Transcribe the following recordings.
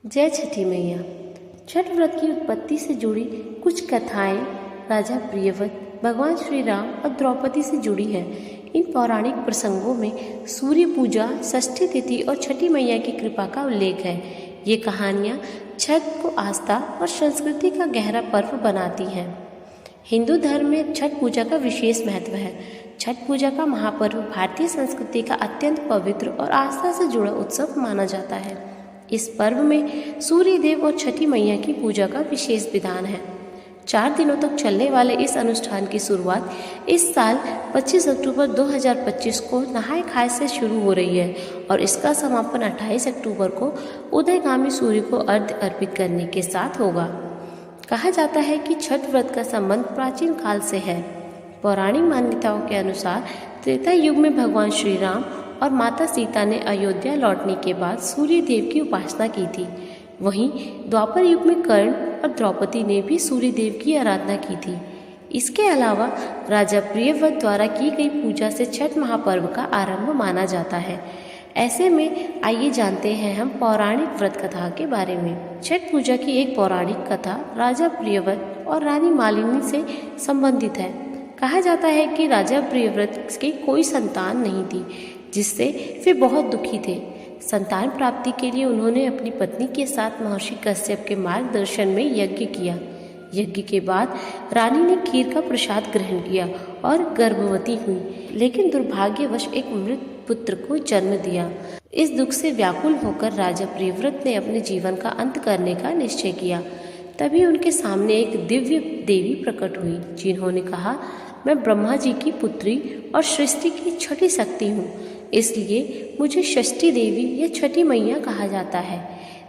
जय छठी मैया। छठ व्रत की उत्पत्ति से जुड़ी कुछ कथाएं राजा प्रियव्रत, भगवान श्री राम और द्रौपदी से जुड़ी है। इन पौराणिक प्रसंगों में सूर्य पूजा, षष्ठी तिथि और छठी मैया की कृपा का उल्लेख है। ये कहानियाँ छठ को आस्था और संस्कृति का गहरा पर्व बनाती हैं। हिंदू धर्म में छठ पूजा का विशेष महत्व है। छठ पूजा का महापर्व भारतीय संस्कृति का अत्यंत पवित्र और आस्था से जुड़ा उत्सव माना जाता है। इस पर्व में सूर्य देव और छठी मैया की पूजा का विशेष विधान है। 4 दिनों तक चलने वाले इस अनुष्ठान की शुरुआत इस साल 25 अक्टूबर 2025 को नहाय खाए से शुरू हो रही है और इसका समापन 28 अक्टूबर को उदयगामी सूर्य को अर्घ्य अर्पित करने के साथ होगा। कहा जाता है कि छठ व्रत का संबंध प्राचीन काल से है। पौराणिक मान्यताओं के अनुसार त्रेता युग में भगवान श्री राम और माता सीता ने अयोध्या लौटने के बाद सूर्य देव की उपासना की थी। वहीं द्वापर युग में कर्ण और द्रौपदी ने भी सूर्य देव की आराधना की थी। इसके अलावा राजा प्रियव्रत द्वारा की गई पूजा से छठ महापर्व का आरंभ माना जाता है। ऐसे में आइए जानते हैं हम पौराणिक व्रत कथा के बारे में। छठ पूजा की एक पौराणिक कथा राजा प्रियव्रत और रानी मालिनी से संबंधित है। कहा जाता है कि राजा प्रियव्रत की कोई संतान नहीं थी, जिससे वे बहुत दुखी थे। संतान प्राप्ति के लिए उन्होंने अपनी पत्नी के साथ महर्षि कश्यप के मार्गदर्शन में यज्ञ किया। यज्ञ के बाद रानी ने खीर का प्रसाद ग्रहण किया और गर्भवती हुई, लेकिन दुर्भाग्यवश एक मृत पुत्र को जन्म दिया। इस दुख से व्याकुल होकर राजा प्रियव्रत ने अपने जीवन का अंत करने का निश्चय किया। तभी उनके सामने एक दिव्य देवी प्रकट हुई, जिन्होंने कहा, मैं ब्रह्मा जी की पुत्री और सृष्टि की छठी शक्ति हूँ, इसलिए मुझे षष्ठी देवी या छठी मैया कहा जाता है।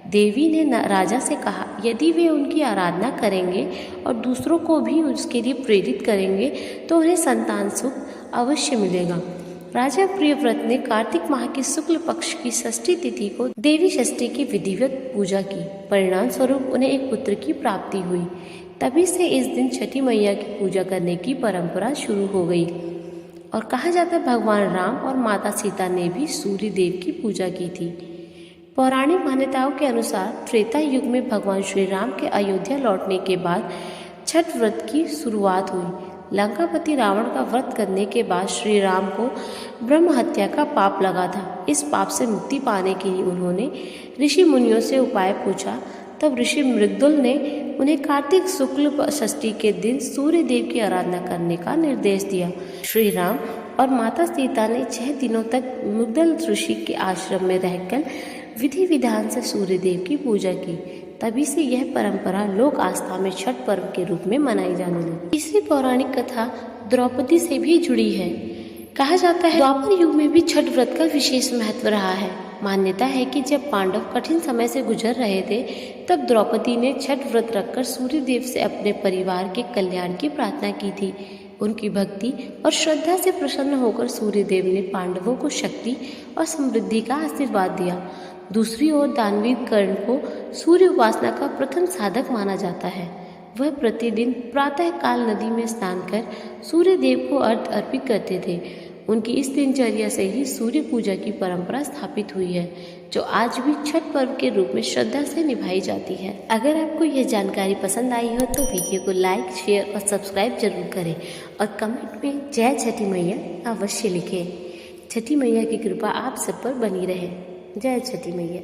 देवी ने राजा से कहा, यदि वे उनकी आराधना करेंगे और दूसरों को भी उसके लिए प्रेरित करेंगे तो उन्हें संतान सुख अवश्य मिलेगा। राजा प्रियव्रत ने कार्तिक माह की शुक्ल पक्ष की षष्ठी तिथि को देवी षष्ठी की विधिवत पूजा की। परिणाम स्वरूप उन्हें एक पुत्र की प्राप्ति हुई। तभी से इस दिन छठी मैया की पूजा करने की परंपरा शुरू हो गई और कहा जाता है भगवान राम और माता सीता ने भी सूर्य देव की पूजा की थी। पौराणिक मान्यताओं के अनुसार त्रेता युग में भगवान श्री राम के अयोध्या लौटने के बाद छठ व्रत की शुरुआत हुई। लंकापति रावण का व्रत करने के बाद श्री राम को ब्रह्म हत्या का पाप लगा था। इस पाप से मुक्ति पाने के लिए उन्होंने ऋषि मुनियों से उपाय पूछा। तब ऋषि मृगदुल ने उन्हें कार्तिक शुक्ल षष्ठी के दिन सूर्य देव की आराधना करने का निर्देश दिया। श्री राम और माता सीता ने 6 दिनों तक मृगदल ऋषि के आश्रम में रहकर विधि विधान से सूर्य देव की पूजा की। तभी से यह परंपरा लोक आस्था में छठ पर्व के रूप में मनाई जाने लगी। तीसरी पौराणिक कथा द्रौपदी से भी जुड़ी है। कहा जाता है द्वापर युग में भी छठ व्रत का विशेष महत्व रहा है। मान्यता है कि जब पांडव कठिन समय से गुजर रहे थे, तब द्रौपदी ने छठ व्रत रखकर सूर्य देव से अपने परिवार के कल्याण की प्रार्थना की थी। उनकी भक्ति और श्रद्धा से प्रसन्न होकर सूर्य देव ने पांडवों को शक्ति और समृद्धि का आशीर्वाद दिया। दूसरी ओर दानवीर कर्ण को सूर्य उपासना का प्रथम साधक माना जाता है। वह प्रतिदिन प्रातः काल नदी में स्नान कर सूर्य देव को अर्घ्य अर्पित करते थे। उनकी इस दिनचर्या से ही सूर्य पूजा की परंपरा स्थापित हुई है, जो आज भी छठ पर्व के रूप में श्रद्धा से निभाई जाती है। अगर आपको यह जानकारी पसंद आई हो तो वीडियो को लाइक, शेयर और सब्सक्राइब जरूर करें और कमेंट में जय छठी मैया अवश्य लिखें। छठी मैया की कृपा आप सब पर बनी रहे। जय छठी मैया।